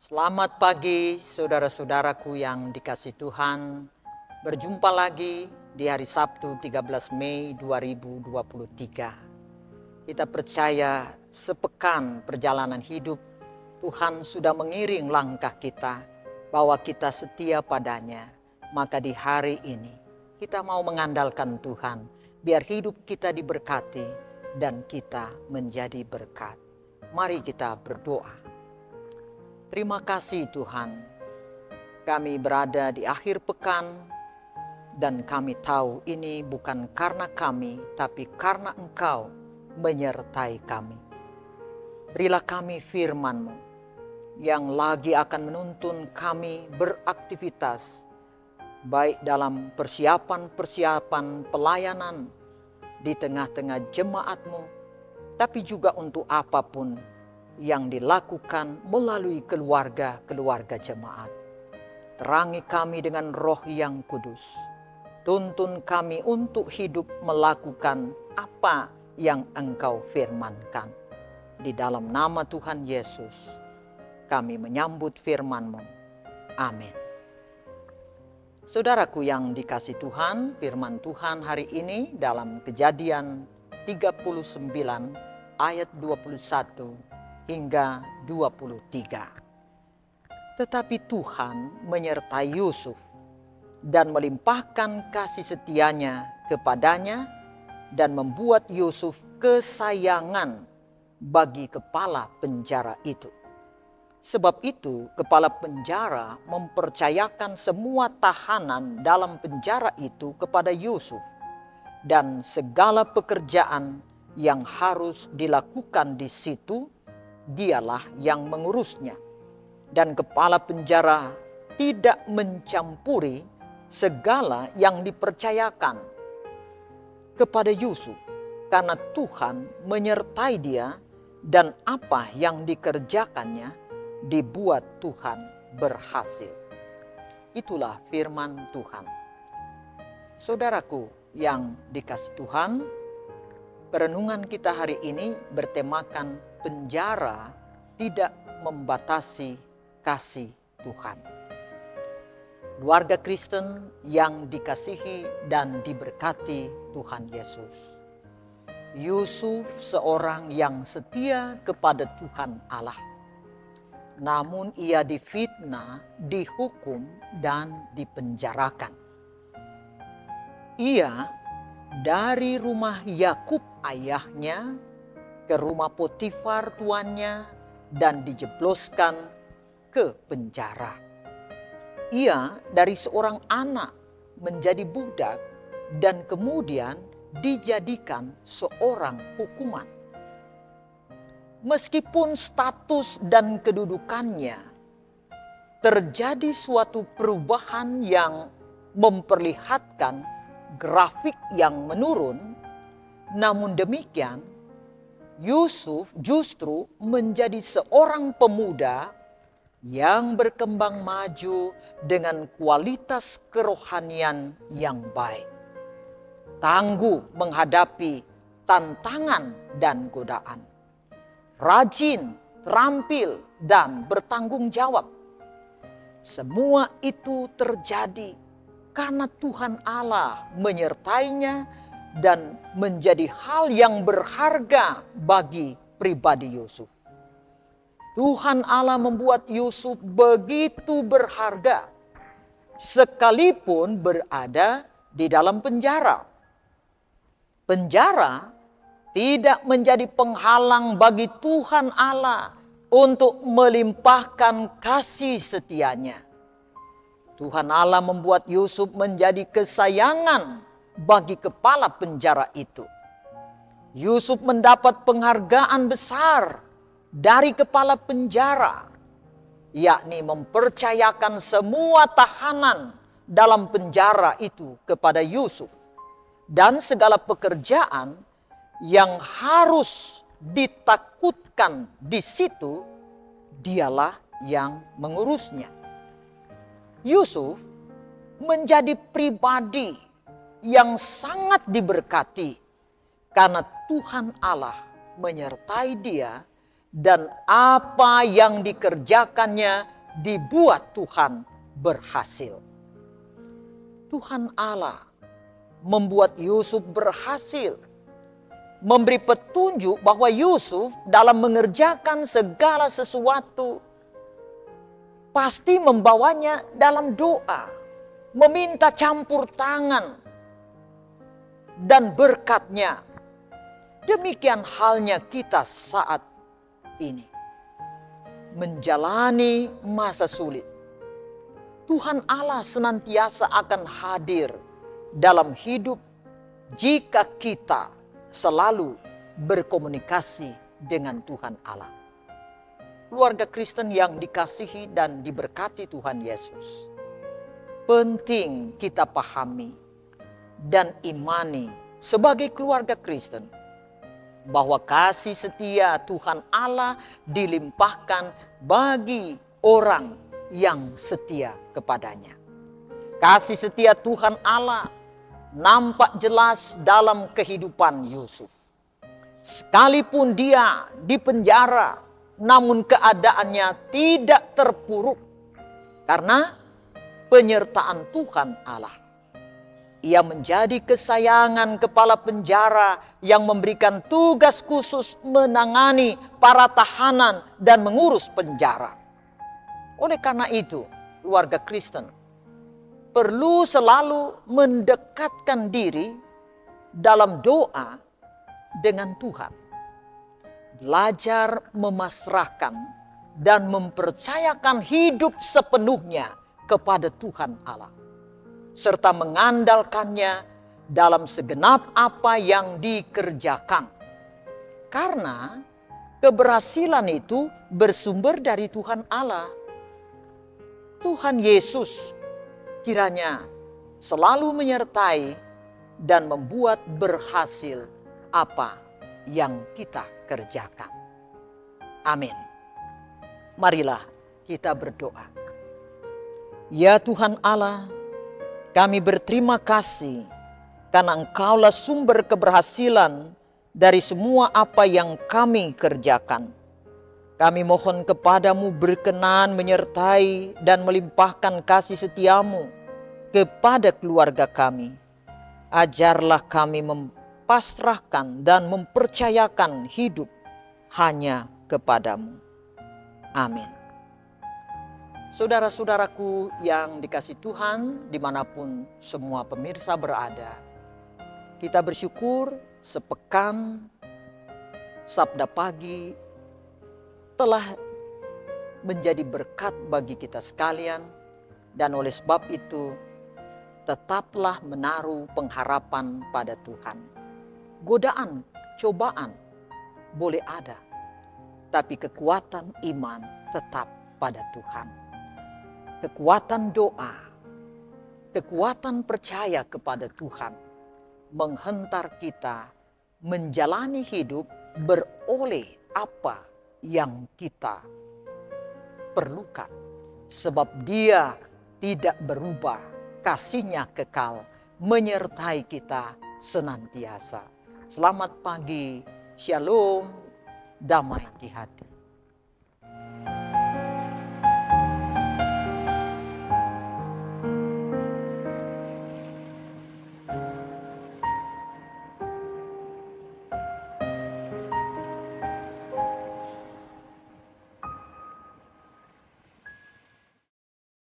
Selamat pagi saudara-saudaraku yang dikasihi Tuhan. Berjumpa lagi di hari Sabtu 13 Mei 2023. Kita percaya sepekan perjalanan hidup Tuhan sudah mengiring langkah kita bahwa kita setia padanya. Maka di hari ini kita mau mengandalkan Tuhan biar hidup kita diberkati dan kita menjadi berkat. Mari kita berdoa. Terima kasih Tuhan, kami berada di akhir pekan dan kami tahu ini bukan karena kami, tapi karena Engkau menyertai kami. Berilah kami firman-Mu yang lagi akan menuntun kami beraktivitas, baik dalam persiapan-persiapan pelayanan di tengah-tengah jemaat-Mu, tapi juga untuk apapun yang dilakukan melalui keluarga-keluarga jemaat. Terangi kami dengan Roh yang kudus. Tuntun kami untuk hidup melakukan apa yang Engkau firmankan. Di dalam nama Tuhan Yesus, kami menyambut firman-Mu. Amin. Saudaraku yang dikasihi Tuhan, firman Tuhan hari ini dalam Kejadian 39 ayat 21 hingga 23. Tetapi Tuhan menyertai Yusuf dan melimpahkan kasih setianya kepadanya dan membuat Yusuf kesayangan bagi kepala penjara itu. Sebab itu kepala penjara mempercayakan semua tahanan dalam penjara itu kepada Yusuf dan segala pekerjaan yang harus dilakukan di situ dialah yang mengurusnya. Dan kepala penjara tidak mencampuri segala yang dipercayakan kepada Yusuf, karena Tuhan menyertai dia dan apa yang dikerjakannya dibuat Tuhan berhasil. Itulah firman Tuhan. Saudaraku yang dikasihi Tuhan, perenungan kita hari ini bertemakan penjara tidak membatasi kasih Tuhan. Keluarga Kristen yang dikasihi dan diberkati Tuhan Yesus. Yusuf seorang yang setia kepada Tuhan Allah. Namun ia difitnah, dihukum, dan dipenjarakan. Ia dari rumah Yakub ayahnya ke rumah Potifar tuannya dan dijebloskan ke penjara. Ia dari seorang anak menjadi budak dan kemudian dijadikan seorang hukuman. Meskipun status dan kedudukannya terjadi suatu perubahan yang memperlihatkan grafik yang menurun, namun demikian Yusuf justru menjadi seorang pemuda yang berkembang maju dengan kualitas kerohanian yang baik. Tangguh menghadapi tantangan dan godaan. Rajin, terampil, dan bertanggung jawab. Semua itu terjadi karena Tuhan Allah menyertainya dan menjadi hal yang berharga bagi pribadi Yusuf. Tuhan Allah membuat Yusuf begitu berharga sekalipun berada di dalam penjara. Penjara tidak menjadi penghalang bagi Tuhan Allah untuk melimpahkan kasih setianya. Tuhan Allah membuat Yusuf menjadi kesayangan bagi kepala penjara itu. Yusuf mendapat penghargaan besar dari kepala penjara, yakni mempercayakan semua tahanan dalam penjara itu kepada Yusuf, dan segala pekerjaan yang harus ditakutkan di situ dialah yang mengurusnya. Yusuf menjadi pribadi yang sangat diberkati karena Tuhan Allah menyertai dia dan apa yang dikerjakannya dibuat Tuhan berhasil. Tuhan Allah membuat Yusuf berhasil, memberi petunjuk bahwa Yusuf dalam mengerjakan segala sesuatu pasti membawanya dalam doa, meminta campur tangan dan berkatnya. Demikian halnya kita saat ini. Menjalani masa sulit, Tuhan Allah senantiasa akan hadir dalam hidup jika kita selalu berkomunikasi dengan Tuhan Allah. Keluarga Kristen yang dikasihi dan diberkati Tuhan Yesus, penting kita pahami dan imani sebagai keluarga Kristen bahwa kasih setia Tuhan Allah dilimpahkan bagi orang yang setia kepadanya. Kasih setia Tuhan Allah nampak jelas dalam kehidupan Yusuf. Sekalipun dia dipenjara, namun keadaannya tidak terpuruk karena penyertaan Tuhan Allah. Ia menjadi kesayangan kepala penjara yang memberikan tugas khusus menangani para tahanan dan mengurus penjara. Oleh karena itu, keluarga Kristen perlu selalu mendekatkan diri dalam doa dengan Tuhan. Belajar memasrahkan dan mempercayakan hidup sepenuhnya kepada Tuhan Allah, serta mengandalkannya dalam segenap apa yang dikerjakan. Karena keberhasilan itu bersumber dari Tuhan Allah. Tuhan Yesus kiranya selalu menyertai dan membuat berhasil apa yang kita kerjakan. Amin. Marilah kita berdoa. Ya Tuhan Allah, kami berterima kasih karena Engkaulah sumber keberhasilan dari semua apa yang kami kerjakan. Kami mohon kepadamu berkenan menyertai dan melimpahkan kasih setiamu kepada keluarga kami. Ajarlah kami pasrahkan dan mempercayakan hidup hanya kepadamu. Amin. Saudara-saudaraku yang dikasihi Tuhan, dimanapun semua pemirsa berada, kita bersyukur sepekan Sabda Pagi telah menjadi berkat bagi kita sekalian, dan oleh sebab itu tetaplah menaruh pengharapan pada Tuhan. Godaan, cobaan boleh ada, tapi kekuatan iman tetap pada Tuhan. Kekuatan doa, kekuatan percaya kepada Tuhan menghentar kita menjalani hidup beroleh apa yang kita perlukan. Sebab Dia tidak berubah, kasih-Nya kekal menyertai kita senantiasa. Selamat pagi, shalom, damai di hati.